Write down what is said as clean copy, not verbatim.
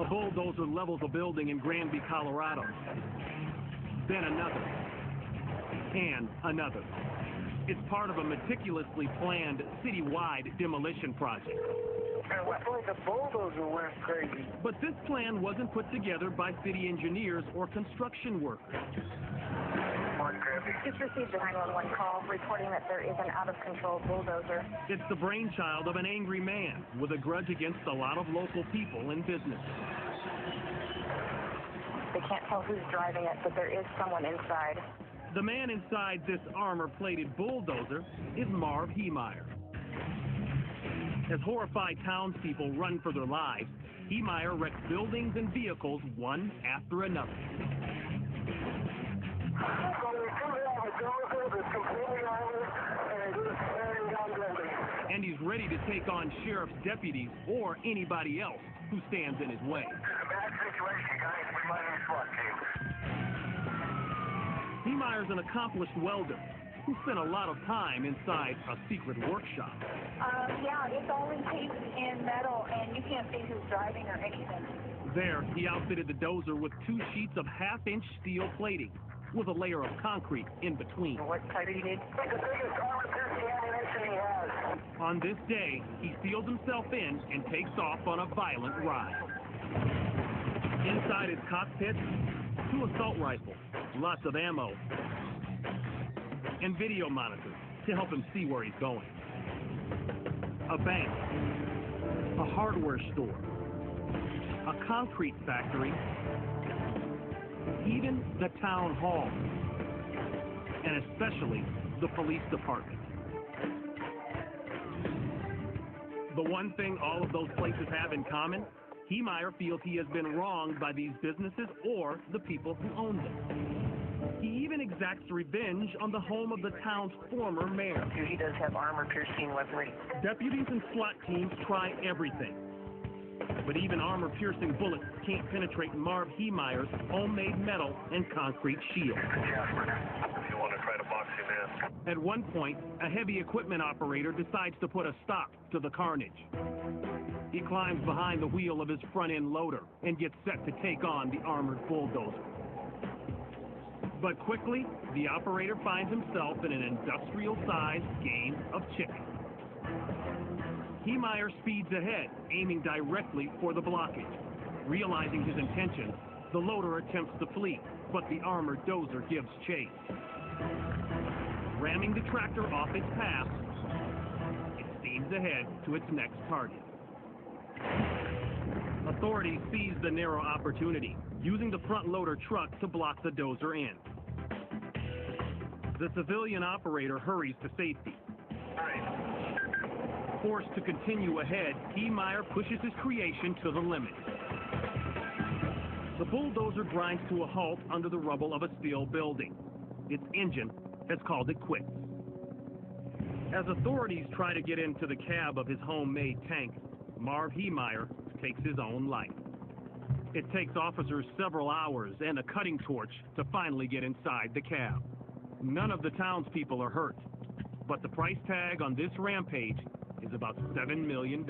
A bulldozer levels a building in Granby, Colorado. Then another. And another. It's part of a meticulously planned citywide demolition project. And I feel like the bulldozer went crazy. But this plan wasn't put together by city engineers or construction workers. Just received a 911 call reporting that there is an out-of-control bulldozer. It's the brainchild of an angry man with a grudge against a lot of local people and businesses. They can't tell who's driving it, but there is someone inside. The man inside this armor-plated bulldozer is Marv Heemeyer. As horrified townspeople run for their lives, Heemeyer wrecks buildings and vehicles one after another. And he's ready to take on sheriff's deputies or anybody else who stands in his way. It's a bad situation, guys. We might need SWAT team. Heemeyer's an accomplished welder who spent a lot of time inside a secret workshop. Yeah, it's all encased in metal, and you can't see who's driving or anything. There, he outfitted the dozer with 2 sheets of half-inch steel plating with a layer of concrete in between. What type do you need? It's the biggest armor-piercing ammunition he has. On this day, he seals himself in and takes off on a violent ride. Inside his cockpit, 2 assault rifles, lots of ammo, and video monitors to help him see where he's going. A bank, a hardware store, a concrete factory, even the town hall, and especially the police department. The one thing all of those places have in common, Heemeyer feels he has been wronged by these businesses or the people who own them. He even exacts revenge on the home of the town's former mayor. He does have armor-piercing weaponry. Deputies and SWAT teams try everything. But even armor-piercing bullets can't penetrate Marv Heemeyer's homemade metal and concrete shield. You want to try to box him in? At one point, a heavy equipment operator decides to put a stop to the carnage. He climbs behind the wheel of his front-end loader and gets set to take on the armored bulldozer. But quickly, the operator finds himself in an industrial-sized game of chicken. Heemeyer speeds ahead, aiming directly for the blockage. Realizing his intention, the loader attempts to flee, but the armored dozer gives chase. Ramming the tractor off its path, it steams ahead to its next target. Authorities seize the narrow opportunity, using the front loader truck to block the dozer in. The civilian operator hurries to safety. Forced to continue ahead, Heemeyer pushes his creation to the limit. The bulldozer grinds to a halt under the rubble of a steel building. Its engine has called it quits. As authorities try to get into the cab of his homemade tank, Marv Heemeyer takes his own life. It takes officers several hours and a cutting torch to finally get inside the cab. None of the townspeople are hurt, but the price tag on this rampage is about $7 million.